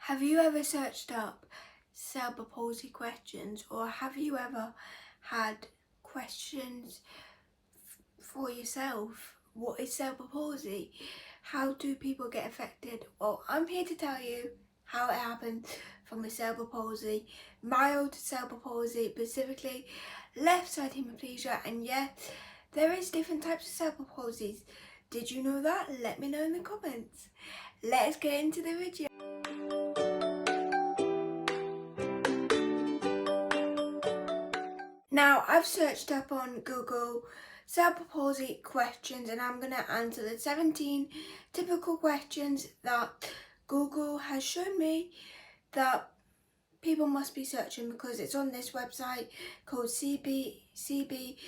Have you ever searched up cerebral palsy questions, or have you ever had questions for yourself? What is cerebral palsy? How do people get affected? Well, I'm here to tell you how it happens from a cerebral palsy, mild cerebral palsy, specifically left side hemiplegia, and yes, there is different types of cerebral palsies. Did you know that? Let me know in the comments. Let's get into the video. Now, I've searched up on Google cerebral palsy questions, and I'm going to answer the 17 typical questions that Google has shown me that people must be searching, because it's on this website called CBFAQ.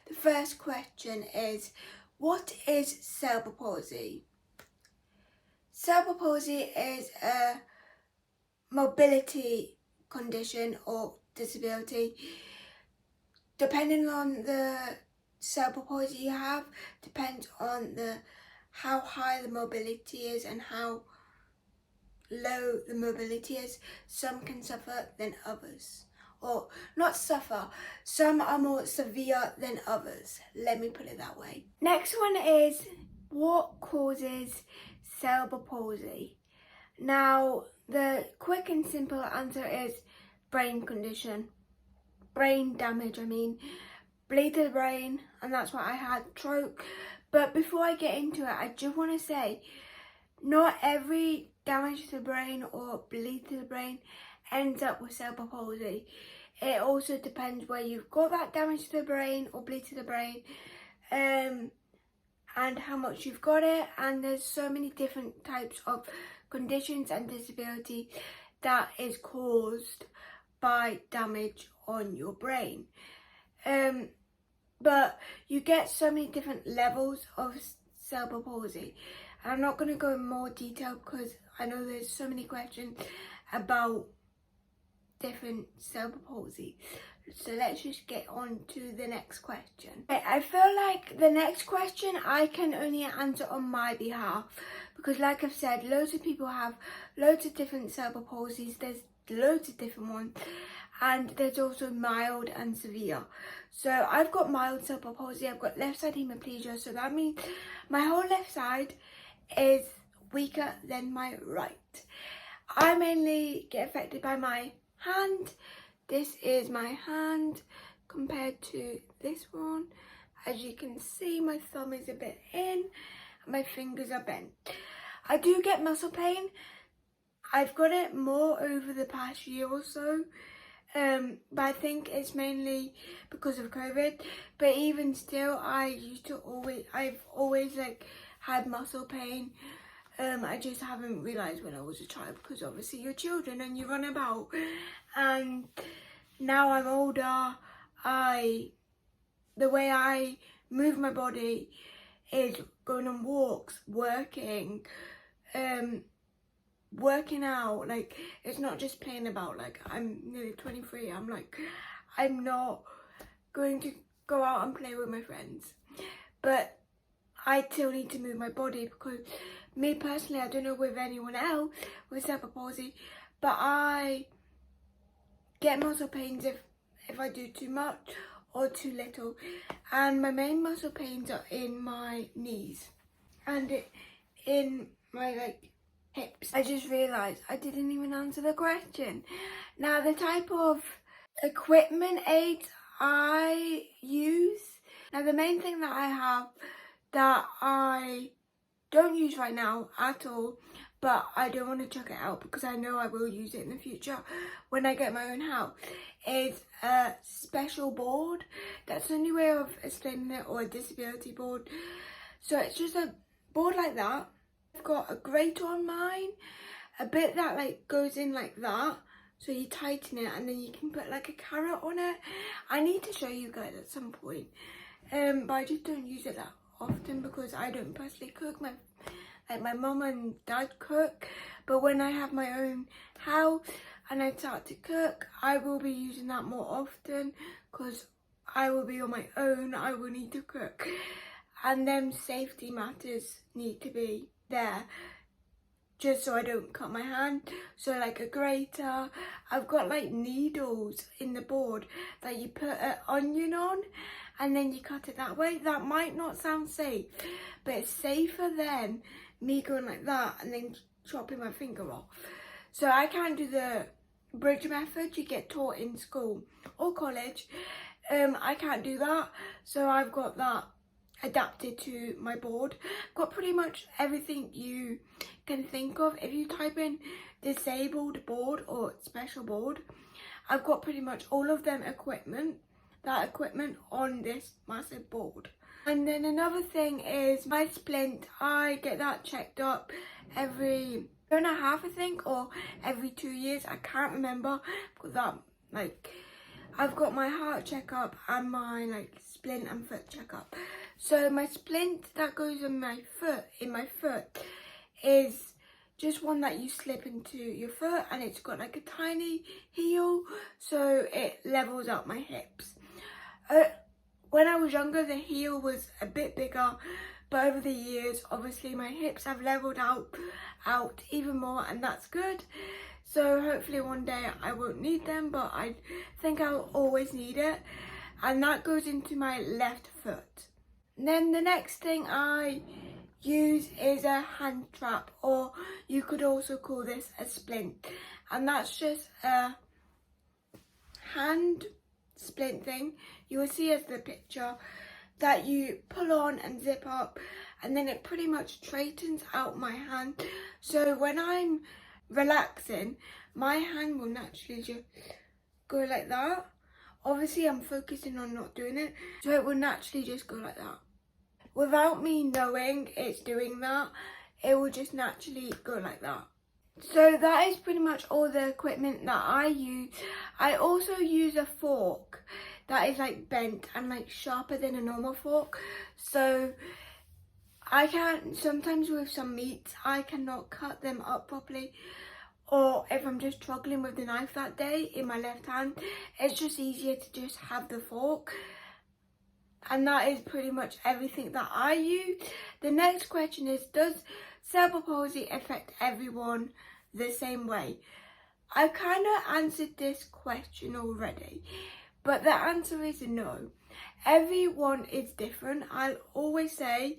The first question is, what is cerebral palsy? Cerebral palsy is a mobility condition or disability. Depending on the cerebral palsy you have, depends on how high the mobility is and how low the mobility is. Some can suffer than others, or not suffer, some are more severe than others. Let me put it that way. Next one is, what causes cerebral palsy? Now, the quick and simple answer is brain condition. Brain damage, bleed to the brain, and that's what I had, stroke. But before I get into it, I just want to say, not every damage to the brain or bleed to the brain ends up with cerebral palsy. It also depends where you've got that damage to the brain or bleed to the brain, and how much you've got it. And there's so many different types of conditions and disability that is caused by damage on your brain. But you get so many different levels of cerebral palsy. And I'm not going to go in more detail because I know there's so many questions about different cerebral palsy. So let's just get on to the next question. I feel like the next question I can only answer on my behalf, because like I've said, loads of people have loads of different cerebral palsies. There's loads of different ones, and there's also mild and severe. So I've got mild cerebral palsy. I've got left side hemiplegia, so that means my whole left side is weaker than my right. I mainly get affected by my hand. This is my hand compared to this one. As you can see, my thumb is a bit in and my fingers are bent. I do get muscle pain. I've got it more over the past year or so, but I think it's mainly because of COVID. But even still, I've always had muscle pain. I just haven't realised when I was a child, because obviously you're children and you run about. And now I'm older, the way I move my body is going on walks, working out. It's not just playing about. I'm nearly 23. I'm not going to go out and play with my friends, but I still need to move my body, because me personally, I don't know with anyone else with cerebral palsy, but I get muscle pains if I do too much or too little. And my main muscle pains are in my knees and in my hips. I just realised I didn't even answer the question. Now, the type of equipment aids I use. Now, the main thing that I have that I don't use right now at all, but I don't want to chuck it out because I know I will use it in the future when I get my own house, is a special board. That's the only way of explaining it, or a disability board. So it's just a board like that. I've got a grate on mine, a bit that goes in like that, so you tighten it and then you can put a carrot on it. I need to show you guys at some point, but I just don't use it that often because I don't personally cook. My mum and dad cook, but when I have my own house and I start to cook, I will be using that more often, because I will be on my own. I will need to cook, and then safety matters need to be there just so I don't cut my hand. So like a grater, I've got like needles in the board that you put an onion on and then you cut it that way. That might not sound safe, but it's safer than me going like that and then chopping my finger off. So I can't do the bridge method you get taught in school or college. I can't do that, so I've got that adapted to my board. Got pretty much everything you can think of. If you type in disabled board or special board, I've got pretty much all of them equipment on this massive board. And then another thing is my splint. I get that checked up every year and a half, I think, or every 2 years. I can't remember. I've got my heart checkup and my like splint and foot checkup. So my splint that goes in my foot is just one that you slip into your foot, and it's got like a tiny heel, so it levels out my hips. When I was younger, the heel was a bit bigger, but over the years, obviously my hips have leveled out even more, and that's good. So hopefully one day I won't need them, but I think I'll always need it. And that goes into my left foot. And then the next thing I use is a hand trap, or you could also call this a splint. And that's just a hand splint thing. You will see as the picture that you pull on and zip up, and then it pretty much straightens out my hand. So when I'm relaxing, my hand will naturally just go like that. Obviously I'm focusing on not doing it, so it will naturally just go like that. Without me knowing it's doing that, it will just naturally go like that. So that is pretty much all the equipment that I use. I also use a fork that is like bent and like sharper than a normal fork. So I can't, sometimes with some meats, I cannot cut them up properly. Or if I'm just struggling with the knife that day in my left hand, it's just easier to just have the fork. And that is pretty much everything that I use. The next question is, does cerebral palsy affect everyone the same way? I kind of answered this question already, but the answer is no. Everyone is different. I'll always say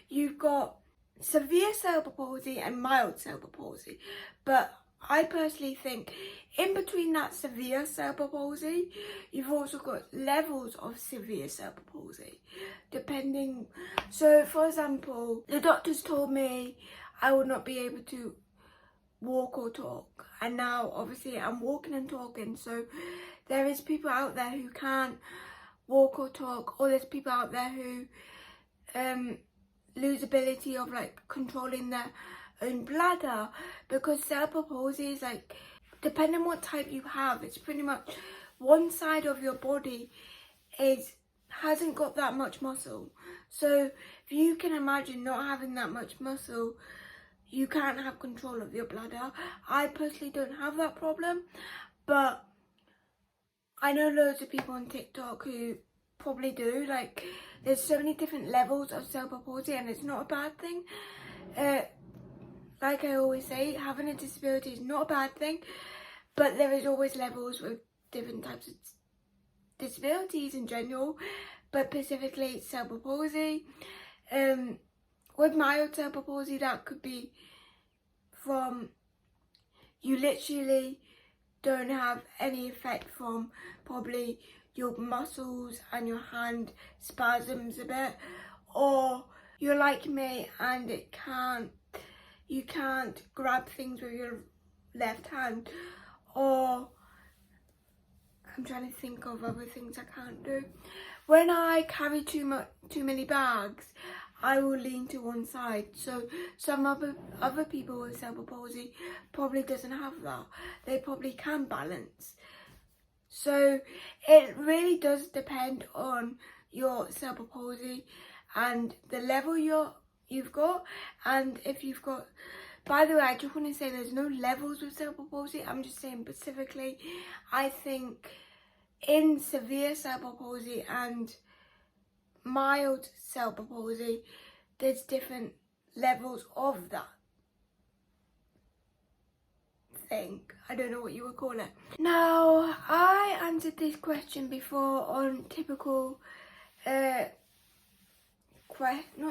you've got severe cerebral palsy and mild cerebral palsy, but I personally think in between that severe cerebral palsy, you've also got levels of severe cerebral palsy, depending. So for example, the doctors told me I would not be able to walk or talk, and now obviously I'm walking and talking. So there is people out there who can't walk or talk, or there's people out there who lose ability of like controlling their own bladder, because cerebral palsy is like, depending on what type you have, it's pretty much one side of your body hasn't got that much muscle. So if you can imagine not having that much muscle, you can't have control of your bladder. I personally don't have that problem, but I know loads of people on TikTok who probably do. Like, there's so many different levels of cerebral palsy, and it's not a bad thing. Like I always say, having a disability is not a bad thing, but there is always levels with different types of disabilities in general, but specifically cerebral palsy. With mild cerebral palsy, that could be from you literally don't have any effect from probably your muscles and your hand spasms a bit, or you're like me and you can't grab things with your left hand, or I'm trying to think of other things I can't do. When I carry too many bags, I will lean to one side. So some other people with cerebral palsy probably doesn't have that. They probably can balance. So it really does depend on your cerebral palsy and the level you've got, and if you've got. By the way, I just want to say there's no levels with cerebral palsy. I'm just saying specifically, I think in severe cerebral palsy and mild cerebral palsy, there's different levels of that. think. I don't know what you would call it. Now, I answered this question before on typical, not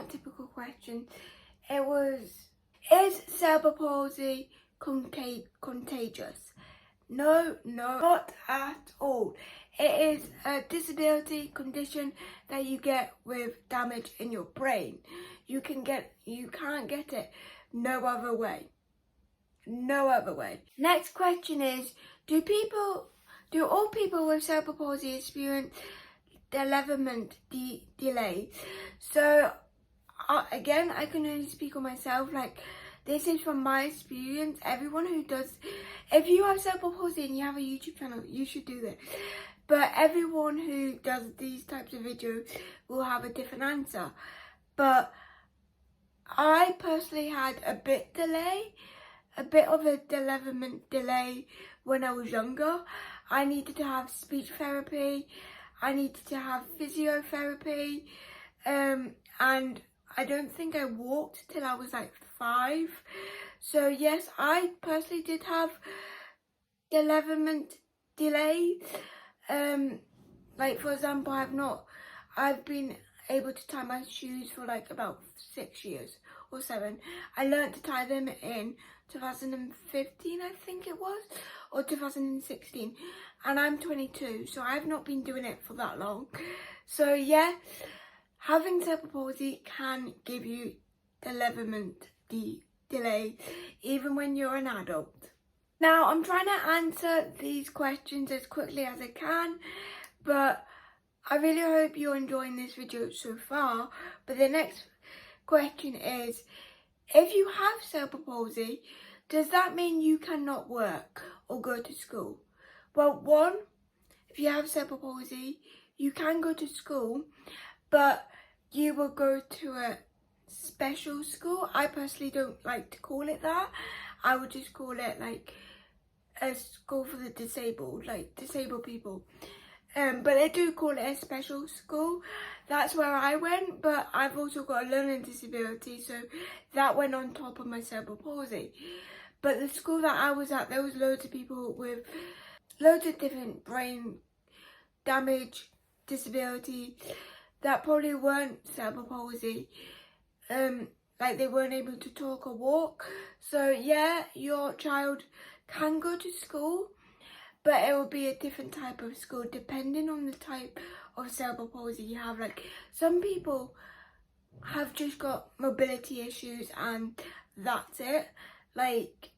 typical question. It was, is cerebral palsy contagious? No, not at all. It is a disability condition that you get with damage in your brain. You can't get it no other way. No other way. Next question is, do all people with cerebral palsy experience development delay? So again, I can only speak on myself. Like, this is from my experience. Everyone who does, if you have cerebral palsy and you have a YouTube channel, you should do this. But everyone who does these types of videos will have a different answer. But I personally had a bit of a development delay when I was younger. I needed to have speech therapy. I needed to have physiotherapy. And I don't think I walked till I was like 5. So yes, I personally did have development delay. Like, for example, I've been able to tie my shoes for like about 6 years or 7. I learned to tie them in 2015, I think it was, or 2016, and I'm 22, so I've not been doing it for that long. So yeah, having cerebral palsy can give you development delay even when you're an adult. Now, I'm trying to answer these questions as quickly as I can, but I really hope you're enjoying this video so far. But the next question is, if you have cerebral palsy, does that mean you cannot work or go to school? Well, one, if you have cerebral palsy, you can go to school, but you will go to a special school. I personally don't like to call it that. I would just call it like a school for the disabled, like disabled people. But they do call it a special school. That's where I went, but I've also got a learning disability, so that went on top of my cerebral palsy. But the school that I was at, there was loads of people with loads of different brain damage, disability, that probably weren't cerebral palsy. Like, they weren't able to talk or walk. So yeah, your child can go to school, but it will be a different type of school depending on the type of cerebral palsy you have. Like, some people have just got mobility issues and that's it. Like,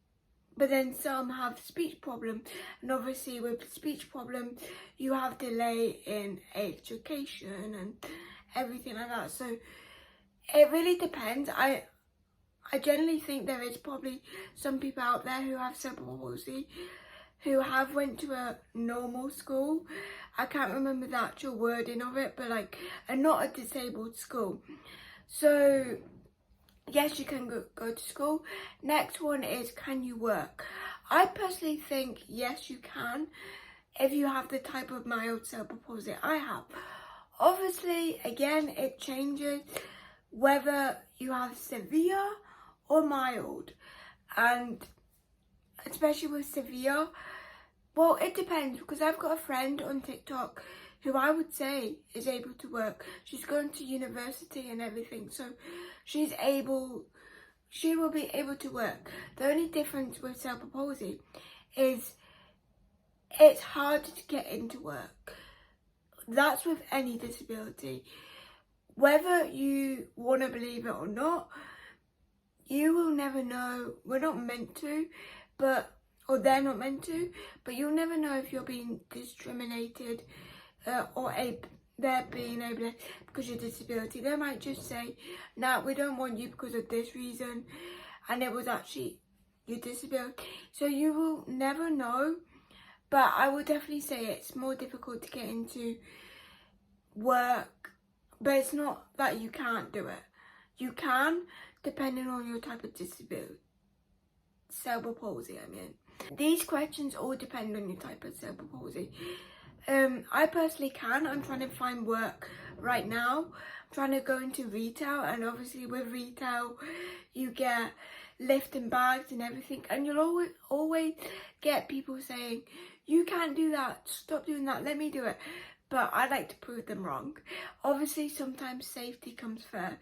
but then some have speech problem, and obviously with speech problem you have delay in education and everything like that. So it really depends. I generally think there is probably some people out there who have cerebral palsy who have went to a normal school. I can't remember the actual wording of it, but like not a disabled school. So yes, you can go to school. Next one is, can you work? I personally think yes, you can, if you have the type of mild cerebral palsy I have. Obviously, again, it changes whether you have severe or mild, and especially with severe, well, it depends, because I've got a friend on TikTok who I would say is able to work. She's going to university and everything, so she will be able to work. The only difference with cerebral palsy is it's hard to get into work. That's with any disability. Whether you want to believe it or not, you will never know. We're not meant to, or they're not meant to, but you'll never know if you're being discriminated or they're being able to, because of your disability. They might just say, nah, we don't want you because of this reason, and it was actually your disability. So you will never know, but I would definitely say it's more difficult to get into work, but it's not that you can't do it. You can, depending on your type of disability. Cerebral palsy, I mean. These questions all depend on your type of cerebral palsy. I personally can. I'm trying to find work right now. I'm trying to go into retail, and obviously with retail you get lifting bags and everything, and you'll always get people saying, you can't do that, stop doing that, let me do it. But I like to prove them wrong. Obviously sometimes safety comes first,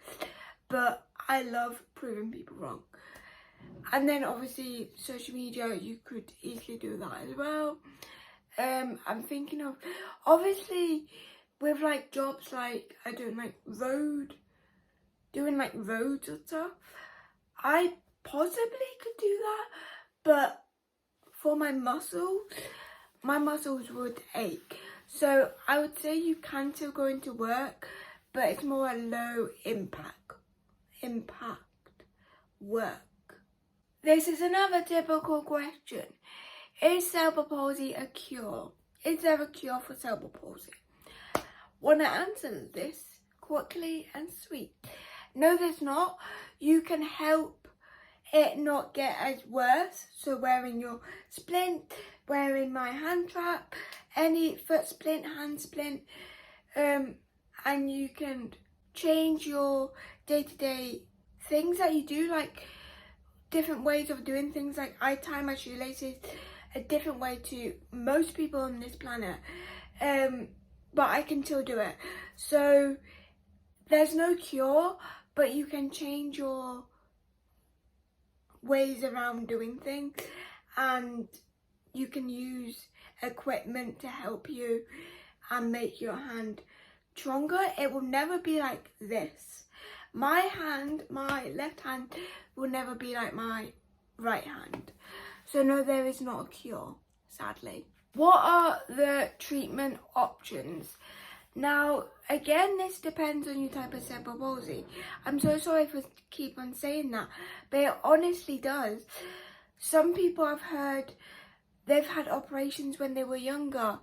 but I love proving people wrong. And then obviously social media, you could easily do that as well. I'm thinking of, obviously with like jobs like I don't like doing like roads or stuff, I possibly could do that, but for my muscles would ache. So I would say you can still go into work, but it's more a low impact work. This is another typical question. Is cerebral palsy a cure? Is there a cure for cerebral palsy? Want to answer this quickly and sweet? No, there's not. You can help it not get as worse. So wearing your splint, wearing my hand trap, any foot splint, hand splint, and you can change your day-to-day things that you do, like different ways of doing things. Like I tie my shoelaces a different way to most people on this planet, but I can still do it. So there's no cure, but you can change your ways around doing things, and you can use equipment to help you and make your hand stronger. It will never be like this. My left hand will never be like my right hand. So no, there is not a cure, sadly. What are the treatment options? Now, again, this depends on your type of cerebral palsy. I'm so sorry for keep on saying that, but it honestly does. Some people I've heard, they've had operations when they were younger.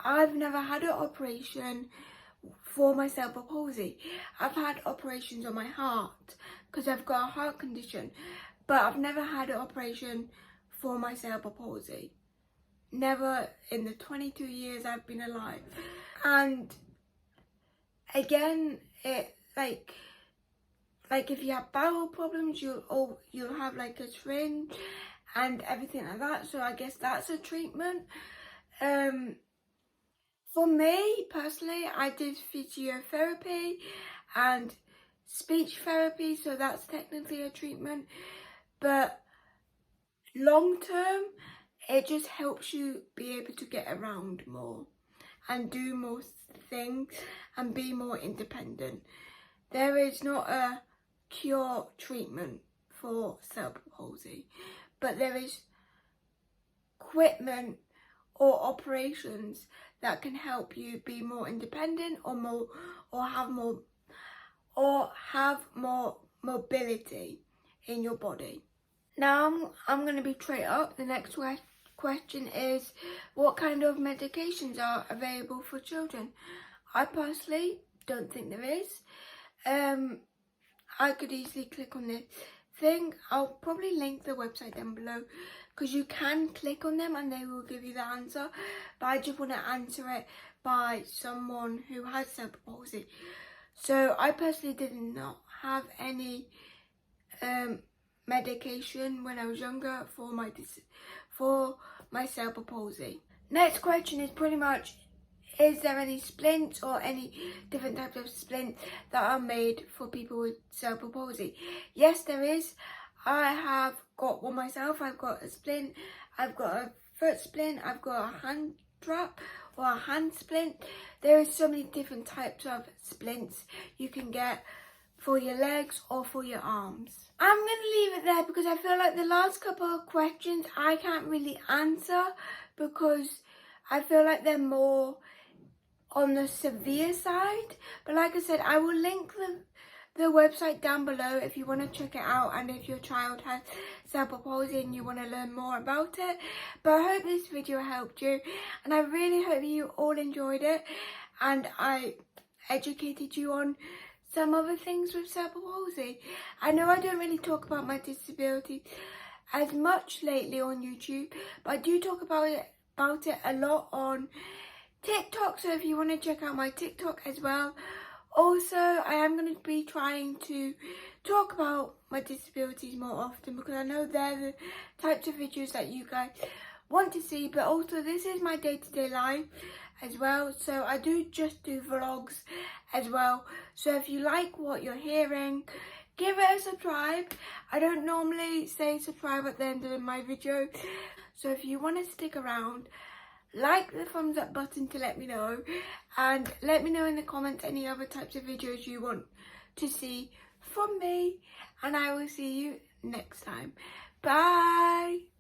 I've never had an operation for my cerebral palsy. I've had operations on my heart because I've got a heart condition, but I've never had an operation for my cerebral palsy. Never in the 22 years I've been alive. And again, it like if you have bowel problems, you'll have like a syringe and everything like that. So I guess that's a treatment. For me personally, I did physiotherapy and speech therapy, so that's technically a treatment. But long term, it just helps you be able to get around more and do more things and be more independent. There is not a cure treatment for cerebral palsy, but there is equipment or operations that can help you be more independent or have more mobility in your body. Now I'm going to be straight up. The next question is, what kind of medications are available for children? I personally don't think there is. I could easily click on this thing. I'll probably link the website down below, because you can click on them and they will give you the answer, but I just want to answer it by someone who has cerebral palsy. So I personally did not have any medication when I was younger for my cerebral palsy. Next question is pretty much, is there any splints or any different types of splints that are made for people with cerebral palsy? Yes, there is. I have got one myself. I've got a splint, I've got a foot splint, I've got a hand strap or a hand splint. There is so many different types of splints you can get for your legs or for your arms. I'm going to leave it there because I feel like the last couple of questions I can't really answer, because I feel like they're more on the severe side. But like I said, I will link the website down below if you want to check it out, and if your child has cerebral palsy and you want to learn more about it. But I hope this video helped you, and I really hope you all enjoyed it and I educated you on some other things with cerebral palsy. I know I don't really talk about my disability as much lately on YouTube, but I do talk about it a lot on TikTok. So if you want to check out my TikTok as well, Also, I am going to be trying to talk about my disabilities more often, because I know they're the types of videos that you guys want to see, but also this is my day-to-day life as well, so I do just do vlogs as well. So if you like what you're hearing, give it a subscribe. I don't normally say subscribe at the end of my video, so if you want to stick around, like the thumbs up button to let me know, and let me know in the comments any other types of videos you want to see from me, and I will see you next time. Bye.